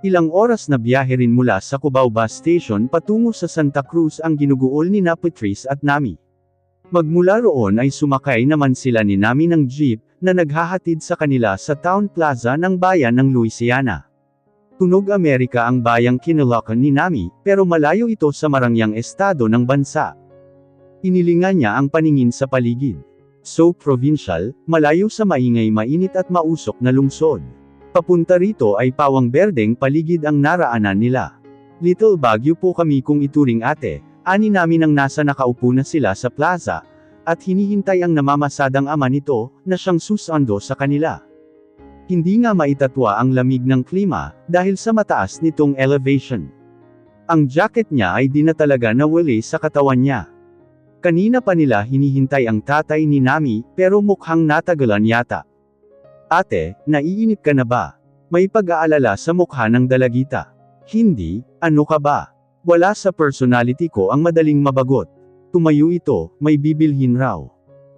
Ilang oras na biyahe rin mula sa Cubao Bus Station patungo sa Santa Cruz ang ginuguol ni Patrice at Nami. Magmula roon ay sumakay naman sila ni Nami ng jeep, na naghahatid sa kanila sa Town Plaza ng bayan ng Louisiana. Tunog Amerika ang bayang kinalakan ni Nami, pero malayo ito sa marangyang estado ng bansa. Inilingan niya ang paningin sa paligid. So provincial, malayo sa maingay mainit at mausok na lungsod. Papunta rito ay pawang berdeng paligid ang naraanan nila. Little Baguio po kami kung ituring ate, ani namin nang nasa nakaupo na sila sa plaza, at hinihintay ang namamasadang ama nito, na siyang susando sa kanila. Hindi nga maitatwa ang lamig ng klima, dahil sa mataas nitong elevation. Ang jacket niya ay di na talaga nawali sa katawan niya. Kanina pa nila hinihintay ang tatay ni Nami, pero mukhang natagalan yata. Ate, naiinip ka na ba? May pag-aalala sa mukha ng dalagita. Hindi, ano ka ba? Wala sa personality ko ang madaling mabagot. Tumayo ito, may bibilhin raw.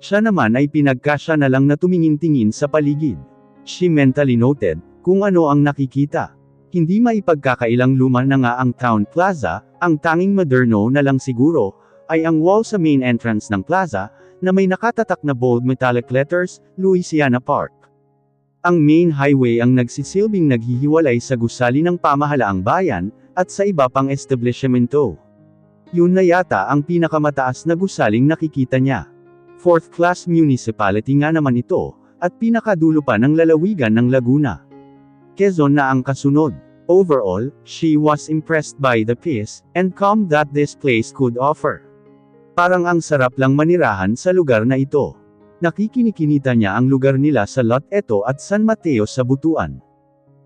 Siya naman ay pinagkasya na lang na tumingin-tingin sa paligid. She mentally noted, kung ano ang nakikita. Hindi maipagkakailang luma na nga ang Town Plaza, ang tanging moderno na lang siguro, ay ang wall sa main entrance ng plaza, na may nakatatak na bold metallic letters, Louisiana Park. Ang main highway ang nagsisilbing naghihiwalay sa gusali ng pamahalaang bayan, at sa iba pang establishmento. Yun na yata ang pinakamataas na gusaling nakikita niya. Fourth class municipality nga naman ito, at pinakadulo pa ng lalawigan ng Laguna. Quezon na ang kasunod. Overall, she was impressed by the peace and calm that this place could offer. Parang ang sarap lang manirahan sa lugar na ito. Nakikinikinita niya ang lugar nila sa Lot Eto at San Mateo sa Butuan.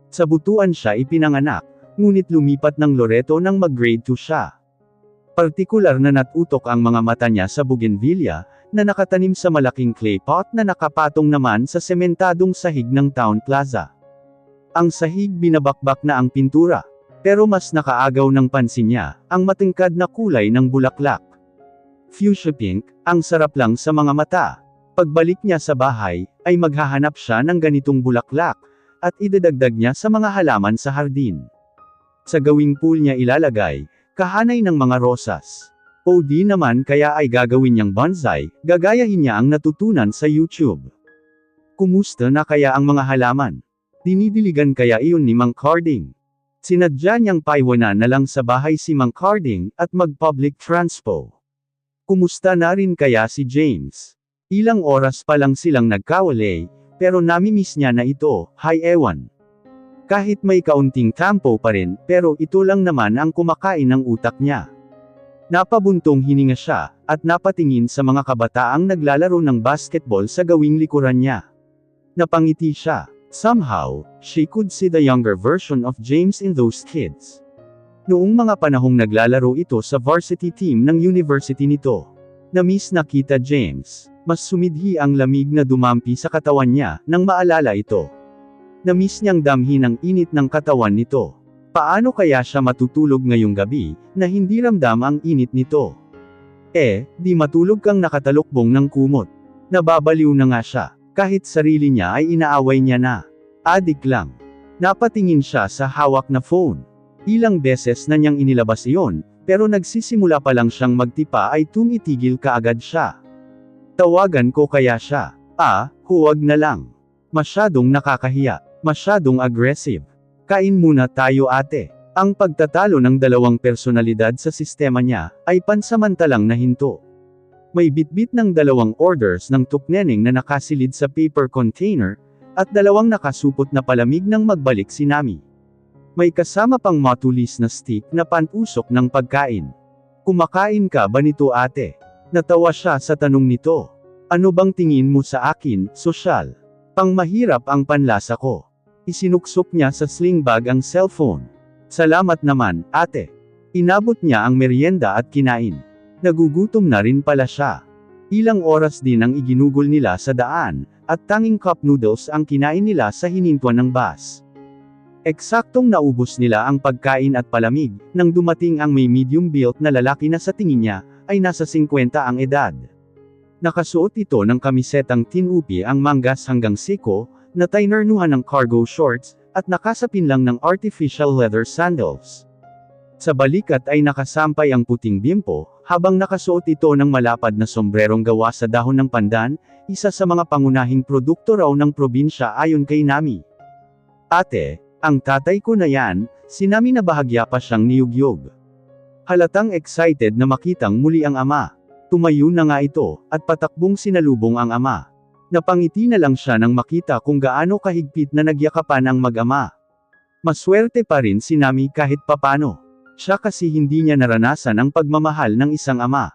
Sa Butuan siya ipinanganak, ngunit lumipat ng Loreto nang mag-grade 2 siya. Partikular na natutok ang mga mata niya sa bougainvillea, na nakatanim sa malaking clay pot na nakapatong naman sa sementadong sahig ng Town Plaza. Ang sahig binabakbak na ang pintura, pero mas nakaagaw ng pansin niya, ang matingkad na kulay ng bulaklak. Fuchsia pink, ang sarap lang sa mga mata. Pagbalik niya sa bahay, ay maghahanap siya ng ganitong bulaklak, at idadagdag niya sa mga halaman sa hardin. Sa gawing pool niya ilalagay, kahanay ng mga rosas. O di naman kaya ay gagawin niyang bonsai, gagayahin niya ang natutunan sa YouTube. Kumusta na kaya ang mga halaman? Dinidiligan kaya iyon ni Mang Carding? Sinadya niyang paiwanan na lang sa bahay si Mang Carding, at mag-public transpo. Kumusta na rin kaya si James? Ilang oras pa lang silang nagkawalay, pero namimiss niya na ito, hay ewan. Kahit may kaunting tampo pa rin, pero ito lang naman ang kumakain ng utak niya. Napabuntong hininga siya, at napatingin sa mga kabataang naglalaro ng basketball sa gawing likuran niya. Napangiti siya. Somehow, she could see the younger version of James in those kids. Noong mga panahong naglalaro ito sa varsity team ng university nito. Na-miss na kita James. Mas sumidhi ang lamig na dumampi sa katawan niya, nang maalala ito. Na-miss niyang damhin ang init ng katawan nito. Paano kaya siya matutulog ngayong gabi, na hindi ramdam ang init nito? Di matulog kang nakatalukbong ng kumot. Nababaliw na nga siya, kahit sarili niya ay inaaway niya na. Adik lang. Napatingin siya sa hawak na phone. Ilang beses na niyang inilabas iyon, pero nagsisimula pa lang siyang magtipa ay tumitigil kaagad siya. Tawagan ko kaya siya? Huwag na lang. Masyadong nakakahiya. Masyadong aggressive. Kain muna tayo ate. Ang pagtatalo ng dalawang personalidad sa sistema niya, ay pansamantalang nahinto. May bitbit ng dalawang orders ng tukneneng na nakasilid sa paper container, at dalawang nakasupot na palamig nang magbalik si Nami. May kasama pang matulis na stick na panusok ng pagkain. Kumakain ka ba nito ate? Natawa siya sa tanong nito. Ano bang tingin mo sa akin, sosyal? Pangmahirap ang panlasa ko. Isinuksok niya sa sling bag ang cellphone. Salamat naman, ate. Inabot niya ang merienda at kinain. Nagugutom na rin pala siya. Ilang oras din ang iginugol nila sa daan, at tanging cup noodles ang kinain nila sa hinintuan ng bus. Eksaktong naubos nila ang pagkain at palamig, nang dumating ang may medium-built na lalaki na sa tingin niya, ay nasa 50 ang edad. Nakasuot ito ng kamisetang tinupi ang manggas hanggang siko, na tinernuhan ng cargo shorts, at nakasapin lang ng artificial leather sandals. Sa balikat ay nakasampay ang puting bimpo, habang nakasuot ito ng malapad na sombrerong gawa sa dahon ng pandan, isa sa mga pangunahing produkto raw ng probinsya ayon kay Nami. Ate, ang tatay ko na yan, si Nami na bahagya pa siyang niyugyog. Halatang excited na makitang muli ang ama. Tumayo na nga ito, at patakbong sinalubong ang ama. Napangiti na lang siya nang makita kung gaano kahigpit na nagyakapan ang mag-ama. Maswerte pa rin si Nami kahit papano. Siya kasi hindi niya naranasan ang pagmamahal ng isang ama.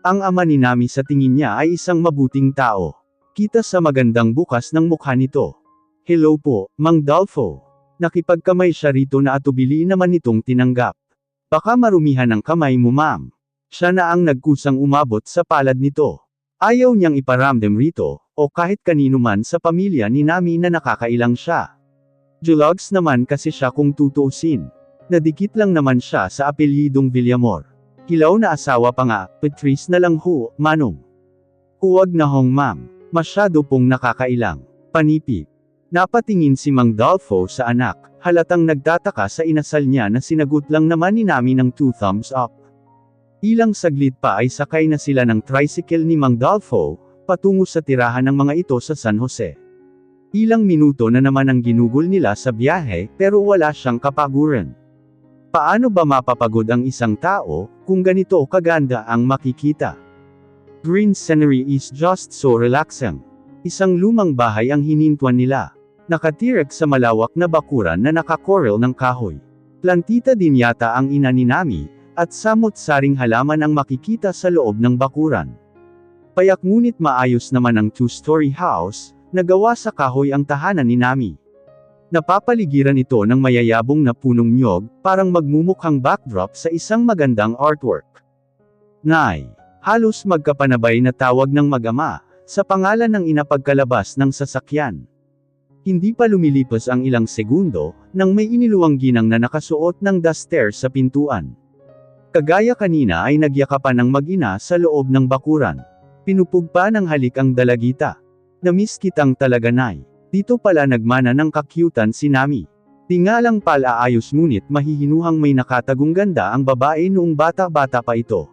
Ang ama ni Nami sa tingin niya ay isang mabuting tao. Kita sa magandang bukas ng mukha nito. Hello po, Mang Dolfo. Nakipagkamay siya rito na atubili naman nitong tinanggap. Baka marumihan ang kamay mo ma'am. Siya na ang nagkusang umabot sa palad nito. Ayaw niyang iparamdam rito, o kahit kanino man sa pamilya ni Nami na nakakailang siya. Jologs naman kasi siya kung tutuusin. Nadikit lang naman siya sa apelyidong Villamor. Hilaw na asawa pa nga, Patrice na lang ho, manong. Huwag na hong ma'am, masyado pong nakakailang. Panipip. Napatingin si Mang Dolfo sa anak, halatang nagtataka sa inasal niya na sinagot lang naman ni Nami ng 2 thumbs up. Ilang saglit pa ay sakay na sila ng tricycle ni Mang Dolfo, patungo sa tirahan ng mga ito sa San Jose. Ilang minuto na naman ang ginugol nila sa biyahe, pero wala siyang kapaguran. Paano ba mapapagod ang isang tao, kung ganito kaganda ang makikita? Green scenery is just so relaxing. Isang lumang bahay ang hinintuan nila. Nakatirek sa malawak na bakuran na nakakorel ng kahoy. Plantita din yata ang ina ni Nami, at samot-saring halaman ang makikita sa loob ng bakuran. Payak ngunit maayos naman ang 2-story house, na gawa sa kahoy ang tahanan ni Nami. Napapaligiran ito ng mayayabong na punong nyog, parang magmumukhang backdrop sa isang magandang artwork. Nay, halos magkapanabay na tawag ng mag-ama, sa pangalan ng ina pagkalabas ng sasakyan. Hindi pa lumilipas ang ilang segundo, nang may iniluwang ginang na nakasuot ng duster sa pintuan. Kagaya kanina ay nagyakapan ng mag-ina sa loob ng bakuran. Pinupugpa ng halik ang dalagita. Namiss kitang talaga nay. Dito pala nagmana ng kakyutan si Nami. Di nga lang pala aayos ngunit mahihinuhang may nakatagong ganda ang babae noong bata-bata pa ito.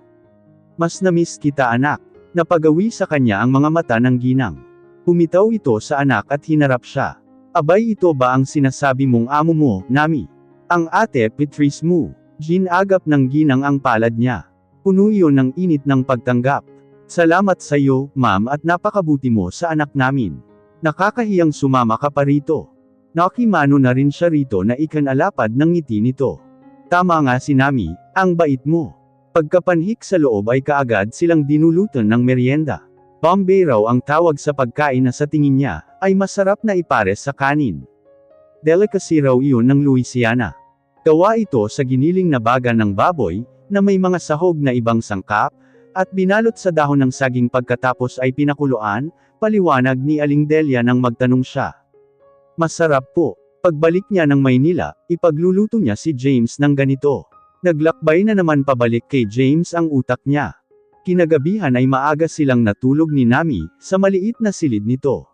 Mas namiss kita anak. Napagawi sa kanya ang mga mata ng ginang. Pumitaw ito sa anak at hinarap siya. Abay ito ba ang sinasabi mong amo mo, Nami? Ang ate Patrice mo. Ginagap ng ginang ang palad niya. Puno iyon ng init ng pagtanggap. Salamat sa iyo, ma'am at napakabuti mo sa anak namin. Nakakahiyang sumama ka pa rito. Nakimano na rin siya rito na ikanalapad ng ngiti nito. Tama nga si Nami, ang bait mo. Pagkapanhik sa loob ay kaagad silang dinulutan ng merienda. Bombay raw ang tawag sa pagkain na sa tingin niya, ay masarap na ipares sa kanin. Delicacy raw iyon ng Louisiana. Gawa ito sa giniling na baga ng baboy, na may mga sahog na ibang sangkap, at binalot sa dahon ng saging pagkatapos ay pinakuluan, paliwanag ni Aling Delia nang magtanong siya. Masarap po. Pagbalik niya ng Maynila, ipagluluto niya si James ng ganito. Naglakbay na naman pabalik kay James ang utak niya. Kinagabihan ay maaga silang natulog ni Nami, sa maliit na silid nito.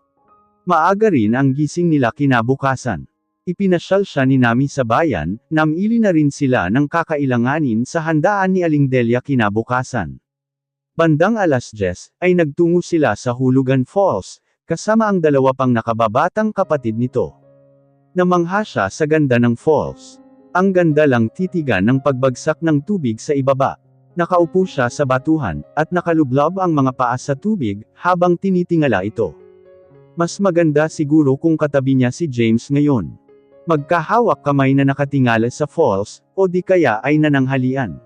Maaga rin ang gising nila kinabukasan. Ipinasyal siya ni Nami sa bayan, namili na rin sila ng kakailanganin sa handaan ni Aling Delia kinabukasan. Bandang 10:00, ay nagtungo sila sa Hulugan Falls, kasama ang dalawa pang nakababatang kapatid nito. Namangha siya sa ganda ng falls. Ang ganda lang titigan ng pagbagsak ng tubig sa ibaba. Nakaupo siya sa batuhan, at nakalublob ang mga paa sa tubig, habang tinitingala ito. Mas maganda siguro kung katabi niya si James ngayon. Magkahawak kamay na nakatingala sa falls, o di kaya ay nananghalian.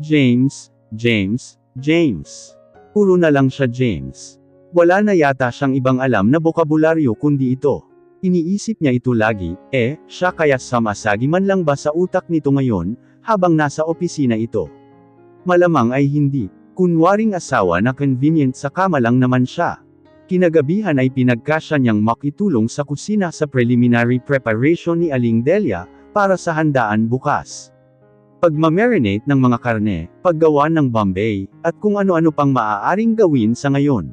James, James, James. Puro na lang siya James. Wala na yata siyang ibang alam na bokabularyo kundi ito. Iniisip niya ito lagi, siya kaya samasagi man lang ba sa utak nito ngayon, habang nasa opisina ito. Malamang ay hindi. Kunwaring asawa na convenient sa kama lang naman siya. Kinagabihan ay pinagkasya niyang makitulong sa kusina sa preliminary preparation ni Aling Delia, para sa handaan bukas. Pagmamarinate ng mga karne, paggawa ng Bombay, at kung ano-ano pang maaaring gawin sa ngayon.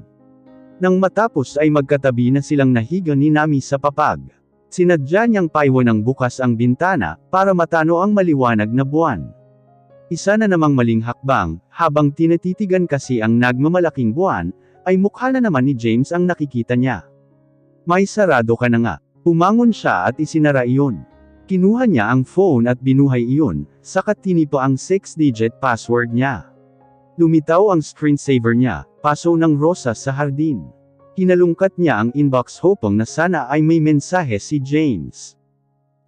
Nang matapos ay magkatabi na silang nahiga ni Nami sa papag. Sinadya niyang paiwan ng bukas ang bintana, para matano ang maliwanag na buwan. Isa na namang maling hakbang, habang tinatitigan kasi ang nagmamalaking buwan, ay mukha na naman ni James ang nakikita niya. May sarado ka na nga. Pumangon siya at isinara iyon. Kinuha niya ang phone at binuhay iyon, saka tinipo ang 6-digit password niya. Lumitaw ang screensaver niya, paso ng rosas sa hardin. Hinalungkat niya ang inbox hoping na sana ay may mensahe si James.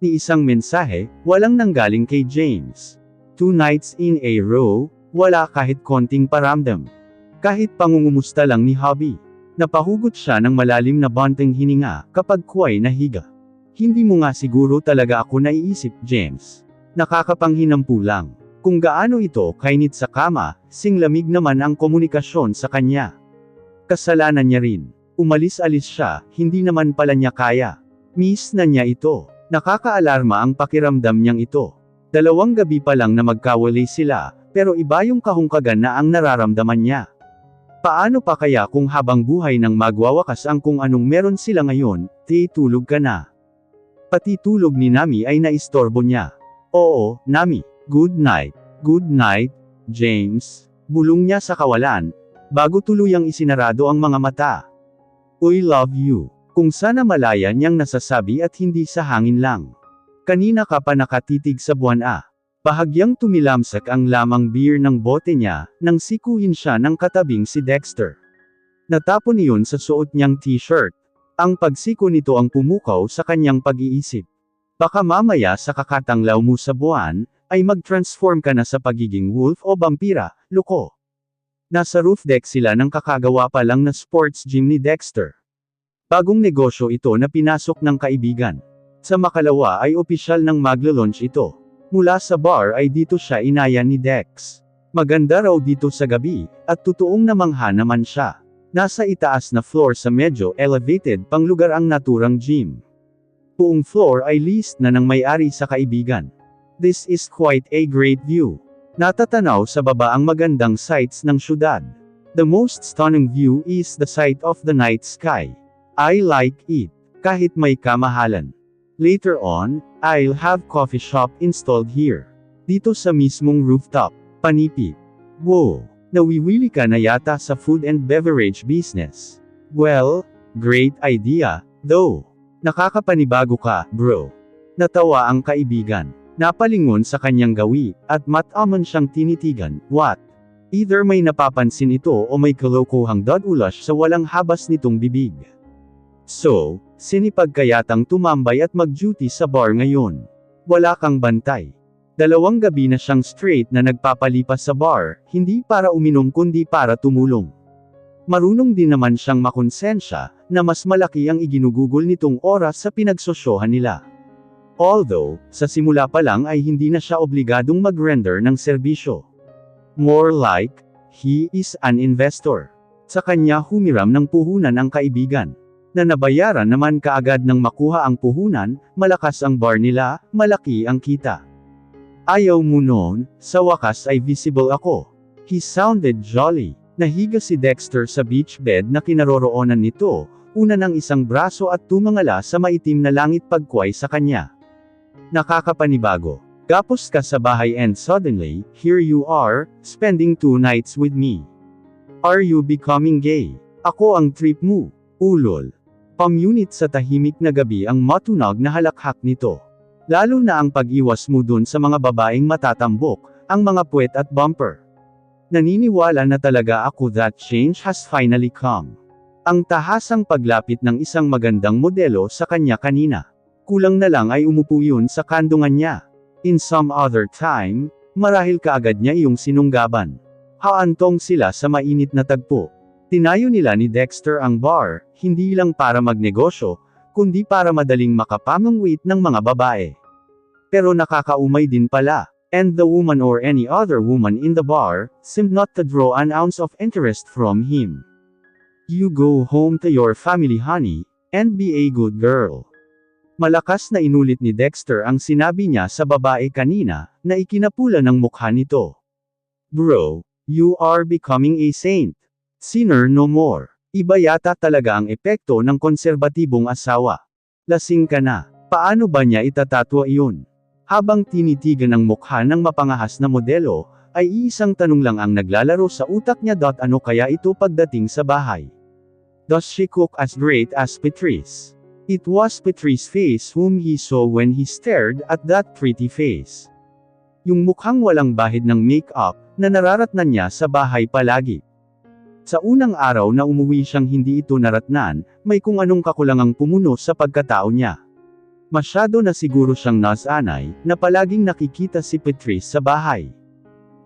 Ni isang mensahe, walang nanggaling kay James. 2 nights in a row, wala kahit konting paramdam. Kahit pangungumusta lang ni Hobby. Napahugot siya ng malalim na banteng hininga, kapag kuway nahiga. Hindi mo nga siguro talaga ako naiisip, James. Nakakapanghinampu lang. Kung gaano ito kainit sa kama, singlamig naman ang komunikasyon sa kanya. Kasalanan niya rin. Umalis-alis siya, hindi naman pala niya kaya. Miss na niya ito. Nakakaalarma ang pakiramdam niyang ito. 2 gabi pa lang na magkawalay sila, pero iba yung kahungkagan na ang nararamdaman niya. Paano pa kaya kung habang buhay nang magwawakas ang kung anong meron sila ngayon, tulog ka na. Pati tulog ni Nami ay naistorbo niya. Oo, Nami, good night. Good night, James. Bulong niya sa kawalan, bago tuluyang isinarado ang mga mata. I love you. Kung sana malaya niyang nasasabi at hindi sa hangin lang. Kanina ka pa nakatitig sa buwan Bahagyang tumilamsak ang lamang beer ng bote niya, nang sikuhin siya ng katabing si Dexter. Natapon iyon sa suot niyang t-shirt. Ang pagsiko nito ang pumukaw sa kanyang pag-iisip. Baka mamaya sa kakatanglaw mo sa buwan, ay mag-transform ka na sa pagiging wolf o vampira, loko. Nasa roof deck sila ng kakagawa pa lang na sports gym ni Dexter. Bagong negosyo ito na pinasok ng kaibigan. Sa makalawa ay opisyal nang maglo-launch ito. Mula sa bar ay dito siya inaya ni Dex. Maganda raw dito sa gabi, at totoong namangha naman siya. Nasa itaas na floor sa medyo elevated pang lugar ang naturang gym. Buong floor ay leased na ng may-ari sa kaibigan. This is quite a great view. Natatanaw sa baba ang magandang sights ng syudad. The most stunning view is the sight of the night sky. I like it. Kahit may kamahalan. Later on, I'll have coffee shop installed here. Dito sa mismong rooftop. Panipid. Wow! Nawiwili ka na yata sa food and beverage business. Well, great idea, though. Nakakapanibago ka, bro. Natawa ang kaibigan. Napalingon sa kanyang gawi, at mataman siyang tinitigan. What? Either may napapansin ito o may kalokohang dadulas sa walang habas nitong bibig. So, sinipag kayatang tumambay at mag-duty sa bar ngayon. Wala kang bantay. 2 gabi na siyang straight na nagpapalipas sa bar, hindi para uminom kundi para tumulong. Marunong din naman siyang makonsensya, na mas malaki ang iginugugol nitong oras sa pinagsosyohan nila. Although, sa simula pa lang ay hindi na siya obligadong mag-render ng serbisyo. More like, he is an investor. Sa kanya humiram ng puhunan ang kaibigan. Na nabayaran naman kaagad nang makuha ang puhunan, malakas ang bar nila, malaki ang kita. Ayaw mo noon, sa wakas ay visible ako. He sounded jolly. Nahiga si Dexter sa beach bed na kinaroroonan nito, una ng isang braso at tumangala sa maitim na langit pagkway sa kanya. Nakakapanibago. Gapos ka sa bahay and suddenly, here you are, spending 2 nights with me. Are you becoming gay? Ako ang trip mo. Ulol. Pamunit sa tahimik na gabi ang matunog na halakhak nito. Lalo na ang pag-iwas mo dun sa mga babaeng matatambok, ang mga puwet at bumper. Naniniwala na talaga ako that change has finally come. Ang tahasang paglapit ng isang magandang modelo sa kanya kanina. Kulang na lang ay umupo yun sa kandungan niya. In some other time, marahil kaagad niya iyong sinunggaban. Haantong sila sa mainit na tagpo. Tinayo nila ni Dexter ang bar, hindi lang para magnegosyo, kundi para madaling makapamangwit ng mga babae. Pero nakakaumay din pala. And the woman or any other woman in the bar, seemed not to draw an ounce of interest from him. You go home to your family honey, and be a good girl. Malakas na inulit ni Dexter ang sinabi niya sa babae kanina, na ikinapula ng mukha nito. Bro, you are becoming a saint. Sinner no more. Iba yata talaga ang epekto ng konserbatibong asawa. Lasing ka na. Paano ba niya itatatwa iyon? Habang tinitigan ang mukha ng mapangahas na modelo, ay iisang tanong lang ang naglalaro sa utak niya. Ano kaya ito pagdating sa bahay? Does she cook as great as Patrice? It was Patrice's face whom he saw when he stared at that pretty face. Yung mukhang walang bahid ng make-up, na nararatnan niya sa bahay palagi. Sa unang araw na umuwi siyang hindi ito naratnan, may kung anong kakulangang pumuno sa pagkatao niya. Masyado na siguro siyang nasanay, na palaging nakikita si Patrice sa bahay.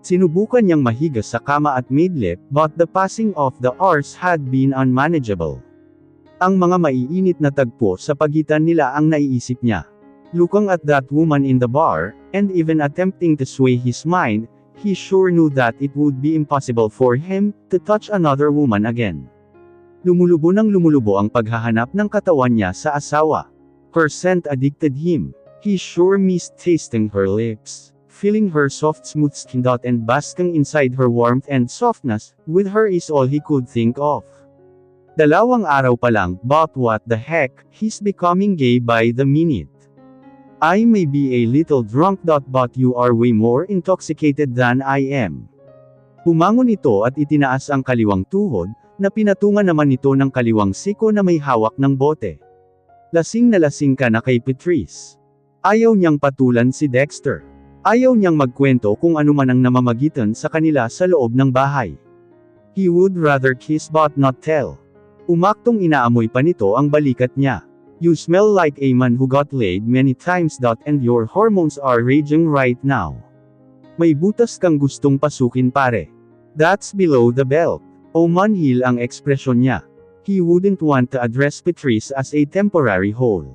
Sinubukan niyang mahiga sa kama at maidlip, but the passing of the hours had been unmanageable. Ang mga maiinit na tagpo sa pagitan nila ang naiisip niya. Looking at that woman in the bar, and even attempting to sway his mind, he sure knew that it would be impossible for him to touch another woman again. Lumulubo ng lumulubo ang paghahanap ng katawan niya sa asawa. Her scent addicted him. He sure missed tasting her lips, feeling her soft smooth skin and basking inside her warmth and softness. With her is all he could think of. 2 araw pa lang, but what the heck, he's becoming gay by the minute. I may be a little drunk, but you are way more intoxicated than I am. Humangon ito at itinaas ang kaliwang tuhod, na pinatungan naman ito ng kaliwang siko na may hawak ng bote. Lasing na lasing ka na kay Patrice. Ayaw niyang patulan si Dexter. Ayaw niyang magkwento kung ano man ang namamagitan sa kanila sa loob ng bahay. He would rather kiss but not tell. Umaktong inaamoy pa nito ang balikat niya. You smell like a man who got laid many times, and your hormones are raging right now. May butas kang gustong pasukin pare. That's below the belt. O manhil ang ekspresyon niya. He wouldn't want to address Patrice as a temporary hole.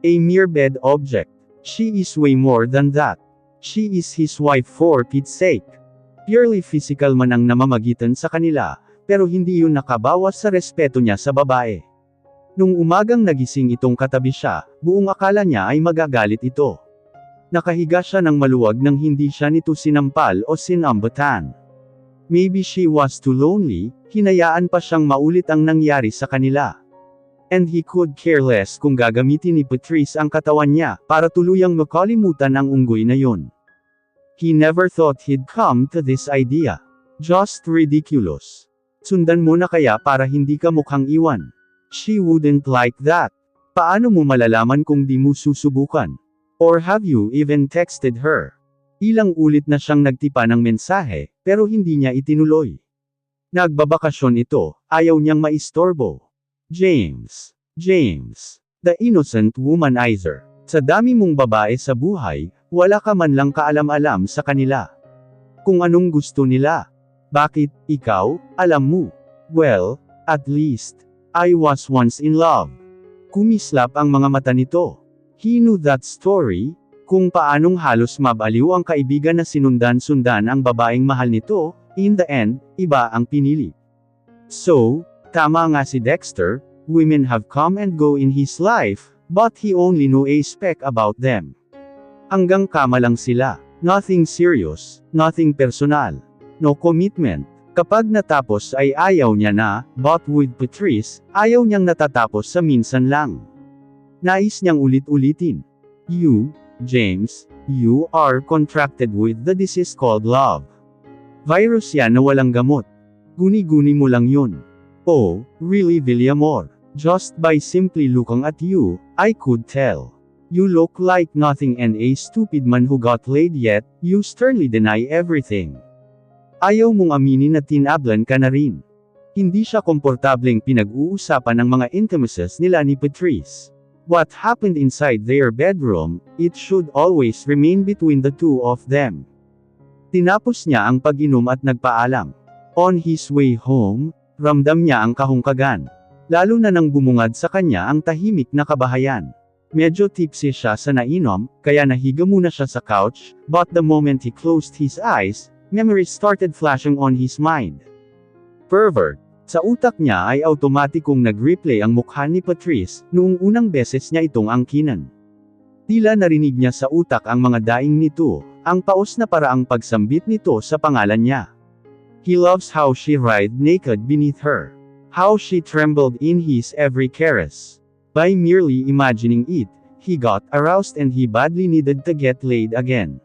A mere bed object. She is way more than that. She is his wife for Pete's sake. Purely physical man ang namamagitan sa kanila, pero hindi yun nakabawas sa respeto niya sa babae. Nung umagang nagising itong katabi siya, buong akala niya ay magagalit ito. Nakahiga siya ng maluwag nang hindi siya nito sinampal o sinambatan. Maybe she was too lonely, hinayaan pa siyang maulit ang nangyari sa kanila. And he could care less kung gagamitin ni Patrice ang katawan niya, para tuluyang makalimutan ang unggoy na yun. He never thought he'd come to this idea. Just ridiculous. Sundan mo na kaya para hindi ka mukhang iwan. She wouldn't like that. Paano mo malalaman kung di mo susubukan? Or have you even texted her? Ilang ulit na siyang nagtipa ng mensahe, pero hindi niya itinuloy. Nagbabakasyon ito, ayaw niyang maistorbo. James. The innocent womanizer. Sa dami mong babae sa buhay, wala ka man lang kaalam-alam sa kanila. Kung anong gusto nila. Bakit, ikaw, alam mo? Well, at least, I was once in love. Kumislap ang mga mata nito. He knew that story, kung paanong halos mabaliw ang kaibigan na sinundan-sundan ang babaeng mahal nito, in the end, iba ang pinili. So, tama nga si Dexter, women have come and go in his life, but he only knew a speck about them. Hanggang kama lang sila. Nothing serious, nothing personal. No commitment. Kapag natapos ay ayaw niya na, but with Patrice, ayaw niyang natatapos sa minsan lang. Nais niyang ulit-ulitin. You, James, you are contracted with the disease called love. Virus yan na walang gamot. Guni-guni mo lang yun. Oh, really Villamor. Just by simply looking at you, I could tell. You look like nothing and a stupid man who got laid, yet you sternly deny everything. Ayaw mong aminin na tinablan ka na rin. Hindi siya komportableng pinag-uusapan ng mga intimacies nila ni Patrice. What happened inside their bedroom, it should always remain between the two of them. Tinapos niya ang pag-inom at nagpaalam. On his way home, ramdam niya ang kahungkagan. Lalo na nang bumungad sa kanya ang tahimik na kabahayan. Medyo tipsy siya sa nainom, kaya nahiga muna siya sa couch, but the moment he closed his eyes, memories started flashing on his mind. Pervert. Sa utak niya ay automatikong nag-replay ang mukha ni Patrice, noong unang beses niya itong angkinan. Tila narinig niya sa utak ang mga daing nito, ang paos na paraang pagsambit nito sa pangalan niya. He loves how she writhed naked beneath her. How she trembled in his every caress. By merely imagining it, he got aroused and he badly needed to get laid again.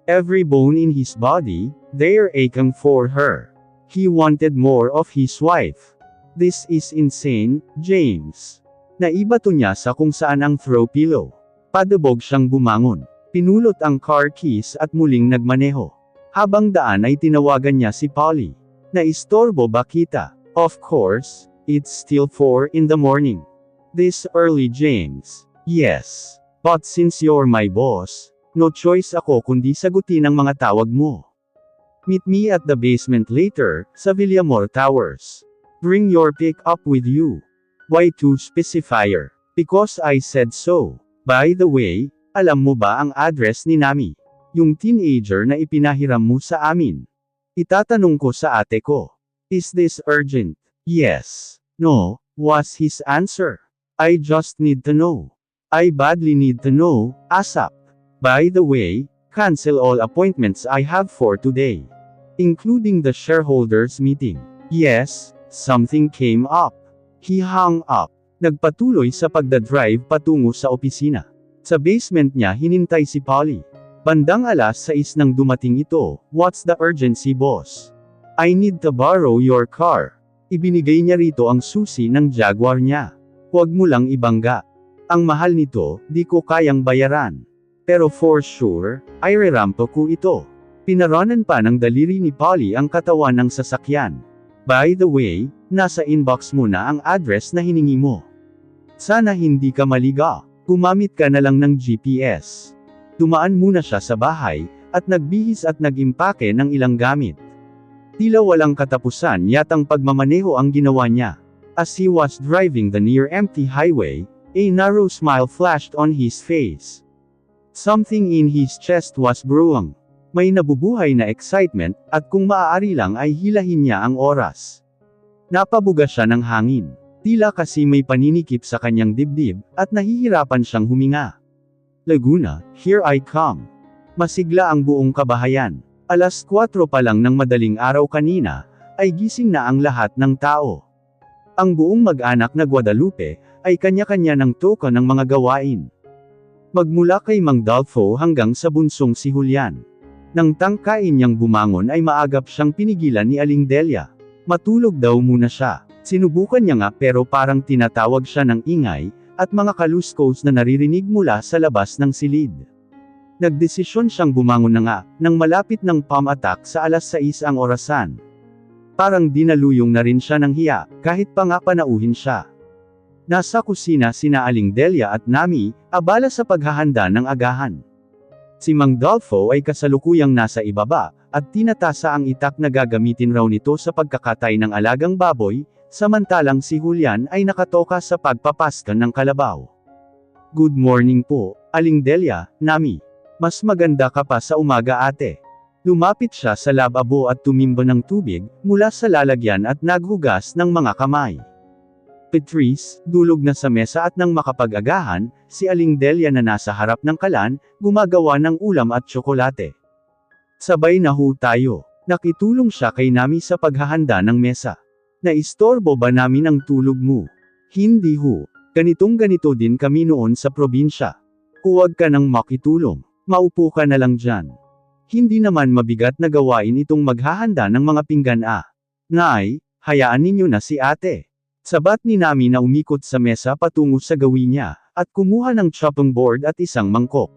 Every bone in his body, they're aching for her. He wanted more of his wife. This is insane, James. Naibato niya sa kung saan ang throw pillow. Padabog siyang bumangon. Pinulot ang car keys at muling nagmaneho. Habang daan ay tinawagan niya si Polly. Naistorbo ba kita? Of course, it's still 4 in the morning. This early, James. Yes. But since you're my boss, no choice ako kundi sagutin ang mga tawag mo. Meet me at the basement later, sa Villamor Towers. Bring your pick-up with you. Why to specifier? Because I said so. By the way, alam mo ba ang address ni Nami? Yung teenager na ipinahiram mo sa amin. Itatanong ko sa ate ko. Is this urgent? Yes. No, was his answer. I just need to know. I badly need to know, ASAP. By the way, cancel all appointments I have for today. Including the shareholders meeting. Yes, something came up. He hung up. Nagpatuloy sa pagdadrive patungo sa opisina. Sa basement niya hinintay si Polly. Bandang 6:00 nang dumating ito. What's the urgency, boss? I need to borrow your car. Ibinigay niya rito ang susi ng Jaguar niya. Huwag mo lang ibangga. Ang mahal nito, di ko kayang bayaran. Pero for sure, ay rerampo ko ito. Pinaranan pa ng daliri ni Polly ang katawan ng sasakyan. By the way, nasa inbox mo na ang address na hiningi mo. Sana hindi ka maliga. Gumamit ka na lang ng GPS. Dumaan muna siya sa bahay, at nagbihis at nag-impake ng ilang gamit. Tila walang katapusan yatang pagmamaneho ang ginawa niya. As he was driving the near-empty highway, a narrow smile flashed on his face. Something in his chest was brewing. May nabubuhay na excitement, at kung maaari lang ay hilahin niya ang oras. Napabuga siya ng hangin. Tila kasi may paninikip sa kanyang dibdib, at nahihirapan siyang huminga. Laguna, here I come. Masigla ang buong kabahayan. 4:00 pa lang ng madaling araw kanina, ay gising na ang lahat ng tao. Ang buong mag-anak na Guadalupe, ay kanya-kanya ng toka ng mga gawain. Magmula kay Mang Dolfo hanggang sa bunsong si Julian. Nang tangkain niyang bumangon ay maagap siyang pinigilan ni Aling Delia. Matulog daw muna siya. Sinubukan niya nga pero parang tinatawag siya ng ingay, at mga kaluskos na naririnig mula sa labas ng silid. Nagdesisyon siyang bumangon na nga, nang malapit ng palm attack sa 6:00 ang orasan. Parang dinaluyong na rin siya ng hiya, kahit pa nga panauhin siya. Nasa kusina sina Aling Delia at Nami, abala sa paghahanda ng agahan. Si Mang Dolfo ay kasalukuyang nasa ibaba, at tinatasa ang itak na gagamitin raw nito sa pagkakatay ng alagang baboy, samantalang si Julian ay nakatoka sa pagpapaskan ng kalabaw. Good morning po, Aling Delia, Nami. Mas maganda ka pa sa umaga ate. Lumapit siya sa lababo at tumimba ng tubig, mula sa lalagyan at naghugas ng mga kamay. Patrice, dulog na sa mesa at nang makapag-agahan, si Aling Delia na nasa harap ng kalan, gumagawa ng ulam at tsokolate. Sabay na ho tayo. Nakitulong siya kay Nami sa paghahanda ng mesa. Naistorbo ba namin ang tulog mo? Hindi ho. Ganitong-ganito din kami noon sa probinsya. Huwag ka nang makitulong. Maupo ka na lang dyan. Hindi naman mabigat na gawain itong maghahanda ng mga pinggan Nay, hayaan ninyo na si ate. Sabat ni Nami na umikot sa mesa patungo sa gawin niya, at kumuha ng chopping board at isang mangkok.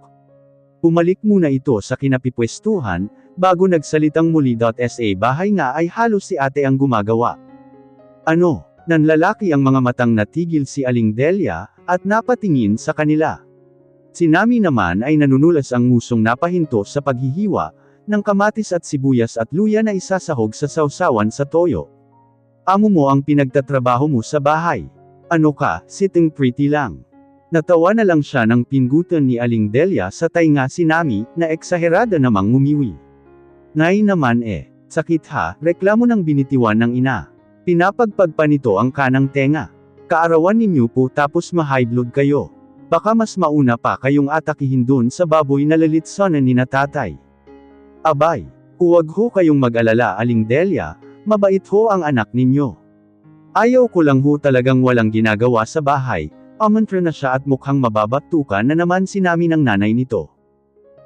Pumalik muna ito sa kinapipwestuhan, bago nagsalitang muli. Sa bahay nga ay halos si ate ang gumagawa. Ano? Nanlalaki ang mga matang natigil si Aling Delia, at napatingin sa kanila. Si Nami naman ay nanunulas ang ngusong napahinto sa paghihiwa, ng kamatis at sibuyas at luya na isasahog sa sausawan sa toyo. Amo mo ang pinagtatrabaho mo sa bahay. Ano ka, sitting pretty lang. Natawa na lang siya ng pingutan ni Aling Delia sa tainga si Nami, na eksaherada namang ngumiwi. Ngay naman sakit ha, reklamo ng binitiwan ng ina. Pinapagpag pa nito ang kanang tenga. Kaarawan ninyo po tapos ma-high blood kayo. Baka mas mauna pa kayong atakihin dun sa baboy na lalitsonan ni na tatay. Abay, huwag ho kayong mag-alala Aling Delia, mabait ho ang anak ninyo. Ayaw ko lang ho talagang walang ginagawa sa bahay, Umantra na siya at mukhang mababatukan na naman si Nami ng nanay nito.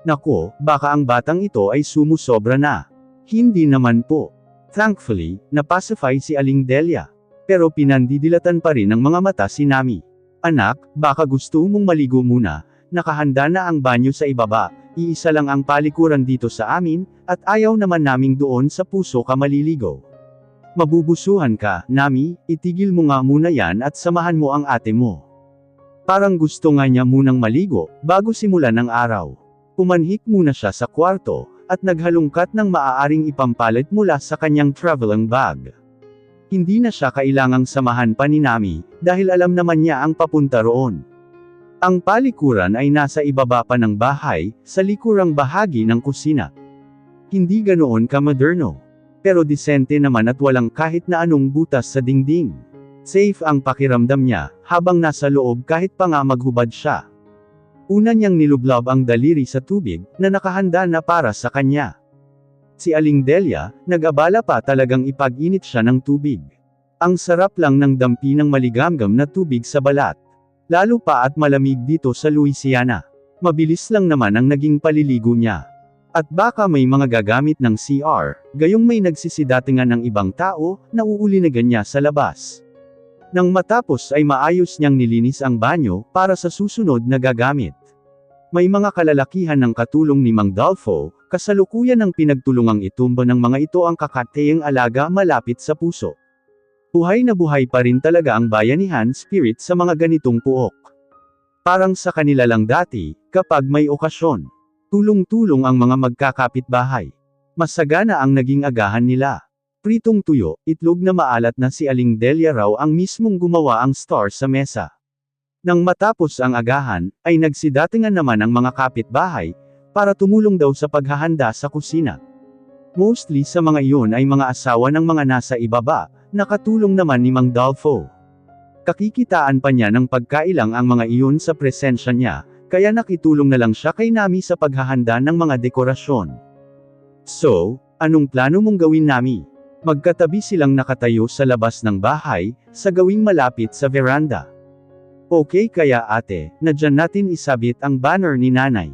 Nako, baka ang batang ito ay sumusobra na. Hindi naman po. Thankfully, napacify si Aling Delia. Pero pinandidilatan pa rin ng mga mata si Nami. Anak, baka gusto mong maligo muna, nakahanda na ang banyo sa ibaba, iisa lang ang palikuran dito sa amin, at ayaw naman naming doon sa puso ka maliligo. Mabubusuhan ka, Nami, itigil mo nga muna yan at samahan mo ang ate mo. Parang gusto nga niya munang maligo, bago simulan ang araw. Pumanhik muna siya sa kwarto, at naghalungkat ng maaaring ipampalit mula sa kanyang traveling bag. Hindi na siya kailangang samahan pa ni Nami, dahil alam naman niya ang papunta roon. Ang palikuran ay nasa ibaba pa ng bahay, sa likurang bahagi ng kusina. Hindi ganoon ka-moderno. Pero disente naman at walang kahit na anong butas sa dingding. Safe ang pakiramdam niya, habang nasa loob kahit pa nga maghubad siya. Una niyang nilublob ang daliri sa tubig, na nakahanda na para sa kanya. Si Aling Delia, nag-abala pa talagang ipag-init siya ng tubig. Ang sarap lang ng dampi ng maligamgam na tubig sa balat. Lalo pa at malamig dito sa Louisiana. Mabilis lang naman ang naging paliligo niya. At baka may mga gagamit ng CR, gayong may nagsisidatingan ng ibang tao, na uulinagan niya sa labas. Nang matapos ay maayos niyang nilinis ang banyo, para sa susunod na gagamit. May mga kalalakihan ng katulong ni Mang Dolfo, kasalukuyan ng pinagtulungang itumba ng mga ito ang kakateyang alaga malapit sa puso. Buhay na buhay pa rin talaga ang bayanihan spirit sa mga ganitong puok. Parang sa kanila lang dati, kapag may okasyon. Tulong-tulong ang mga magkakapitbahay. Masagana ang naging agahan nila. Pritong tuyo, itlog na maalat na si Aling Delia raw ang mismong gumawa ang star sa mesa. Nang matapos ang agahan, ay nagsidatingan naman ang mga kapitbahay, para tumulong daw sa paghahanda sa kusina. Mostly sa mga iyon ay mga asawa ng mga nasa ibaba, nakatulong naman ni Mang Dolfo. Kakikitaan pa niya ng pagkailang ang mga iyon sa presensya niya, kaya nakitulong na lang siya kay Nami sa paghahanda ng mga dekorasyon. So, anong plano mong gawin, Nami? Magkatabi silang nakatayo sa labas ng bahay, sa gawing malapit sa veranda. Okay kaya ate, na dyan natin isabit ang banner ni nanay.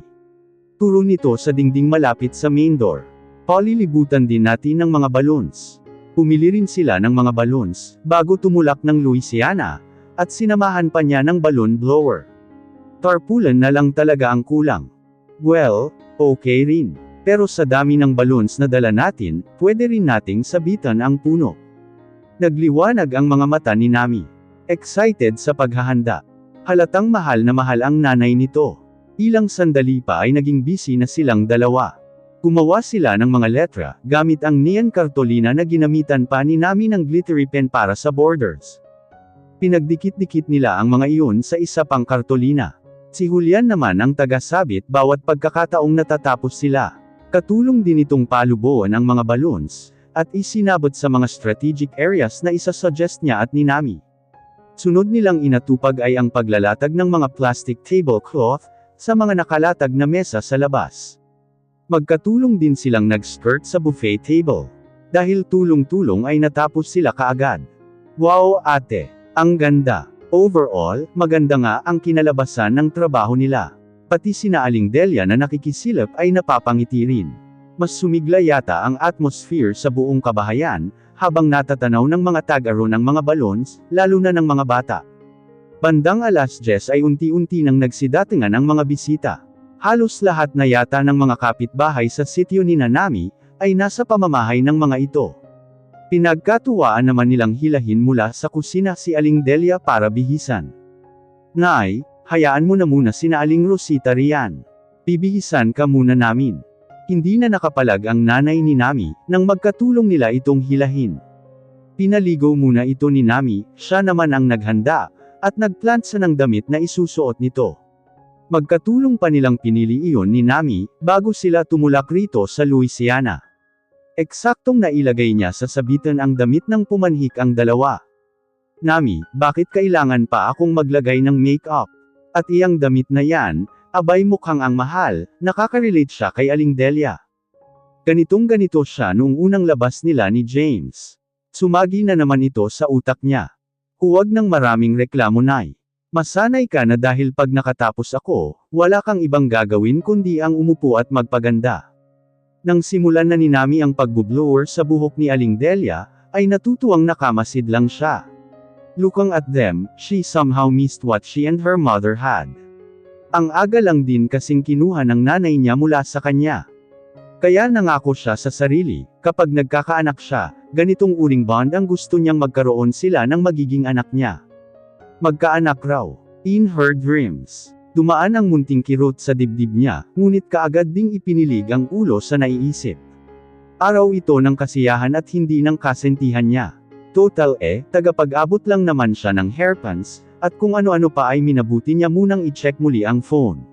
Turo nito sa dingding malapit sa main door. Palilibutan din natin ng mga balloons. Pumili rin sila ng mga balloons, bago tumulak ng Louisiana, at sinamahan pa niya ng balloon blower. Tarpaulin na lang talaga ang kulang. Well, okay rin. Pero sa dami ng balloons na dala natin, pwede rin nating sabitan ang puno. Nagliwanag ang mga mata ni Nami. Excited sa paghahanda. Halatang mahal na mahal ang nanay nito. Ilang sandali pa ay naging busy na silang dalawa. Gumawa sila ng mga letra, gamit ang neon cartolina na ginamitan pa ni Nami ng glittery pen para sa borders. Pinagdikit-dikit nila ang mga iyon sa isa pang kartolina. Si Julian naman ang taga-sabit bawat pagkakataong natatapos sila. Katulong din itong palubuan ang mga balloons, at isinabot sa mga strategic areas na isasuggest niya at ni Nami. Sunod nilang inatupag ay ang paglalatag ng mga plastic tablecloth, sa mga nakalatag na mesa sa labas. Magkatulong din silang nag-skirt sa buffet table. Dahil tulong-tulong ay natapos sila kaagad. Wow ate, ang ganda. Overall, maganda nga ang kinalabasan ng trabaho nila. Pati sina Aling Delia na nakikisilap ay napapangiti rin. Mas sumigla yata ang atmosphere sa buong kabahayan, habang natatanaw ng mga tag-aro ng mga balloons, lalo na ng mga bata. Bandang 10:00 ay unti-unti nang nagsidatingan ang mga bisita. Halos lahat na yata ng mga kapitbahay sa sityo ni Nami, ay nasa pamamahay ng mga ito. Pinagkatuwaan naman nilang hilahin mula sa kusina si Aling Delia para bihisan. Nay, hayaan mo na muna sina Aling Rosita riyan. Bibihisan ka muna namin. Hindi na nakapalag ang nanay ni Nami, nang magkatulong nila itong hilahin. Pinaligo muna ito ni Nami, siya naman ang naghanda, at nagplantsa ng damit na isusuot nito. Magkatulong pa nilang pinili iyon ni Nami, bago sila tumulak rito sa Louisiana. Eksaktong nailagay niya sa sabitan ang damit ng pumanhik ang dalawa. Nami, bakit kailangan pa akong maglagay ng make-up? At iyang damit na yan, abay mukhang ang mahal, nakaka-relate siya kay Aling Delia. Ganitong-ganito siya noong unang labas nila ni James. Sumagi na naman ito sa utak niya. Huwag ng maraming reklamo, Nay. Masanay ka na dahil pag nakatapos ako, wala kang ibang gagawin kundi ang umupo at magpaganda. Nang simulan na ni Nami ang pagbublower sa buhok ni Aling Delia, ay natutuwang nakamasid lang siya. Looking at them, she somehow missed what she and her mother had. Ang aga lang din kasing kinuha ng nanay niya mula sa kanya. Kaya nangako siya sa sarili, kapag nagkakaanak siya, ganitong uring bond ang gusto niyang magkaroon sila ng magiging anak niya. Magkaanak raw. In her dreams. Dumaan ang munting kirot sa dibdib niya, ngunit kaagad ding ipinilig ang ulo sa naiisip. Araw ito ng kasiyahan at hindi ng kasentihan niya. Total tagapag-abot lang naman siya ng hairpants, at kung ano-ano pa ay minabuti niya munang i-check muli ang phone.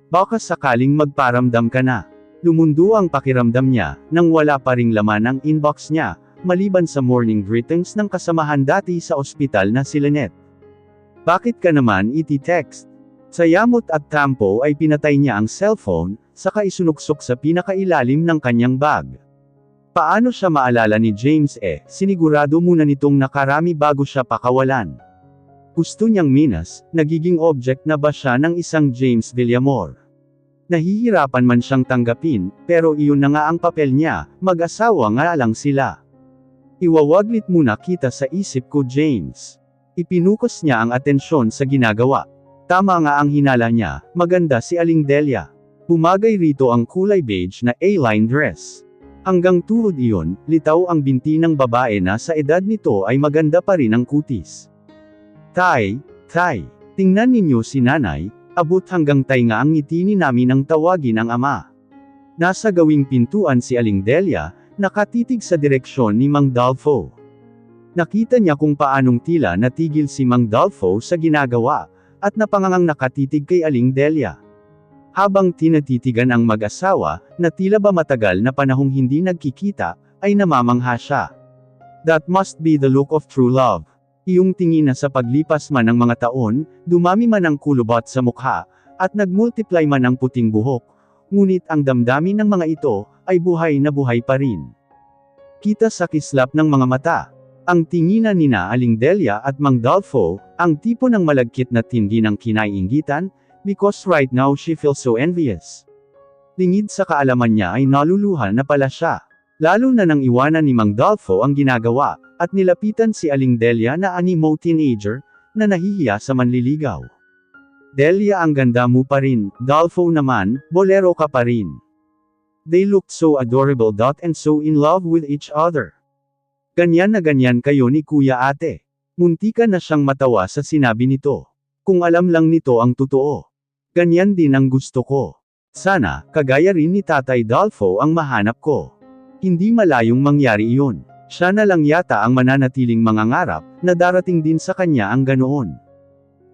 Baka sakaling magparamdam ka na. Lumundo ang pakiramdam niya, nang wala pa ring laman ang inbox niya, maliban sa morning greetings ng kasamahan dati sa ospital na si Lynette. Bakit ka naman iti-text? Sa yamot at tampo ay pinatay niya ang cellphone, saka isunuksok sa pinakailalim ng kanyang bag. Paano siya maalala ni James sinigurado muna nitong nakarami bago siya pakawalan. Gusto niyang minas, nagiging object na ba siya ng isang James Villamor? Nahihirapan man siyang tanggapin, pero iyon na nga ang papel niya, mag-asawa nga lang sila. Iwawaglit muna kita sa isip ko James. Ipinukos niya ang atensyon sa ginagawa. Tama nga ang hinala niya, maganda si Aling Delia. Pumagay rito ang kulay beige na A-line dress. Hanggang tuhod iyon, litaw ang binti ng babae na sa edad nito ay maganda pa rin ang kutis. Tay, tingnan ninyo si nanay, abot hanggang tay nga ang ngiti ni Nami nang tawagin ang ama. Nasa gawing pintuan si Aling Delia, nakatitig sa direksyon ni Mang Dalfo. Nakita niya kung paanong tila natigil si Mang Dalfo sa ginagawa, at napangangang nakatitig kay Aling Delia. Habang tinatitigan ang mag-asawa, na tila ba matagal na panahong hindi nagkikita, ay namamangha siya. That must be the look of true love. Iyong tingin na sa paglipas man ng mga taon, dumami man ang kulubot sa mukha, at nagmultiply man ang puting buhok, ngunit ang damdamin ng mga ito, ay buhay na buhay pa rin. Kita sa kislap ng mga mata. Ang tinginan nina Aling Delia at Mang Dalfo, ang tipo ng malagkit na tindi ng kinaiinggitan, because right now she feels so envious. Lingid sa kaalaman niya ay naluluha na pala siya. Lalo na nang iwanan ni Mang Dalfo ang ginagawa, at nilapitan si Aling Delia na animo teenager, na nahihiya sa manliligaw. Delia ang ganda mo pa rin, Dalfo naman, bolero ka pa rin. They looked so adorable and so in love with each other. Ganyan na ganyan kayo ni Kuya Ate. Muntikan na siyang matawa sa sinabi nito. Kung alam lang nito ang totoo. Ganyan din ang gusto ko. Sana, kagaya rin ni Tatay Dalfo ang mahanap ko. Hindi malayong mangyari iyon. Siya na lang yata ang mananatiling mangangarap, na darating din sa kanya ang ganoon.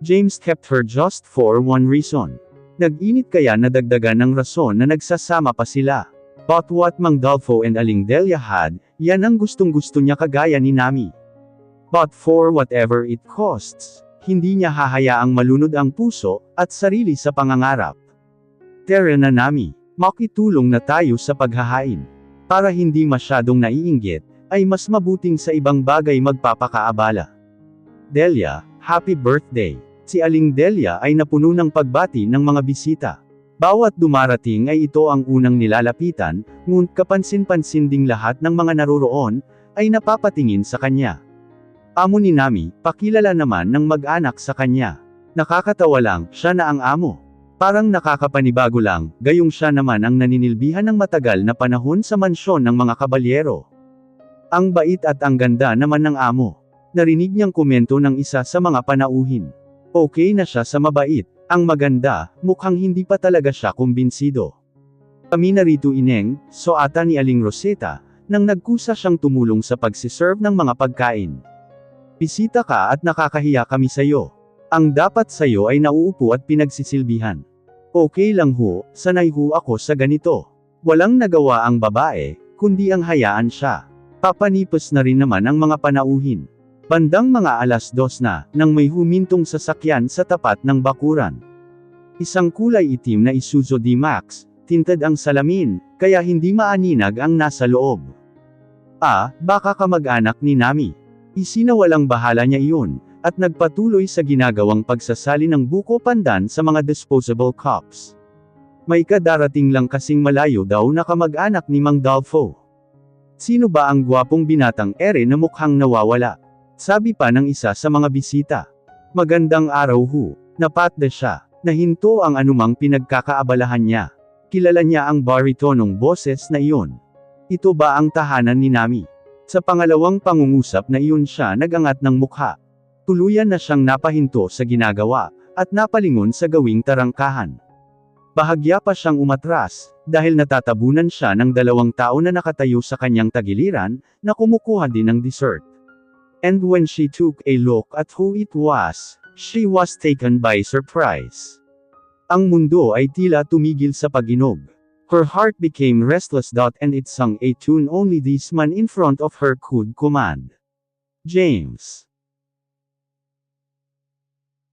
James kept her just for one reason. Nag-init kaya nadagdagan ng rason na nagsasama pa sila. But what Mang Dalfo and Aling Delia had, yan ang gustong-gusto niya kagaya ni Nami. But for whatever it costs, hindi niya hahayaang malunod ang puso, at sarili sa pangangarap. Tara na Nami, makitulong na tayo sa paghahain. Para hindi masyadong naiinggit, ay mas mabuting sa ibang bagay magpapakaabala. Delia, happy birthday! Si Aling Delia ay napuno ng pagbati ng mga bisita. Bawat dumarating ay ito ang unang nilalapitan, ngunit kapansin-pansin ding lahat ng mga naroroon, ay napapatingin sa kanya. Amo ni Nami, pakilala naman ng mag-anak sa kanya. Nakakatawa lang, siya na ang amo. Parang nakakapanibago lang, gayong siya naman ang naninilbihan ng matagal na panahon sa mansyon ng mga kabalyero. Ang bait at ang ganda naman ng amo. Narinig niyang komento ng isa sa mga panauhin. Okay na siya sa mabait. Ang maganda, mukhang hindi pa talaga siya kumbinsido. Kami narito ineng, so ata ni Aling Rosetta, nang nagkusa siyang tumulong sa pagsiserve ng mga pagkain. Bisita ka at nakakahiya kami sayo. Ang dapat sayo ay nauupo at pinagsisilbihan. Okay lang ho, sanay ho ako sa ganito. Walang nagawa ang babae, kundi ang hayaan siya. Papanipos na rin naman ang mga panauhin. Bandang mga 2:00 na, nang may humintong sasakyan sa tapat ng bakuran. Isang kulay itim na Isuzu D-Max, tinted ang salamin, kaya hindi maaninag ang nasa loob. Baka kamag-anak ni Nami. Isinawalang bahala niya iyon, at nagpatuloy sa ginagawang pagsasali ng buko pandan sa mga disposable cups. May kadarating lang kasing malayo daw na kamag-anak ni Mang Dalfo. Sino ba ang gwapong binatang ere na mukhang nawawala? Sabi pa ng isa sa mga bisita. Magandang araw ho. Napatda siya. Nahinto ang anumang pinagkakaabalahan niya. Kilala niya ang baritonong boses na iyon. Ito ba ang tahanan ni Nami? Sa pangalawang pangungusap na iyon siya nagangat ng mukha. Tuluyan na siyang napahinto sa ginagawa, at napalingon sa gawing tarangkahan. Bahagya pa siyang umatras, dahil natatabunan siya ng dalawang tao na nakatayo sa kanyang tagiliran, na kumukuha din ng dessert. And when she took a look at who it was, she was taken by surprise. Ang mundo ay tila tumigil sa pag-inog. Her heart became restless. And it sung a tune only this man in front of her could command. James.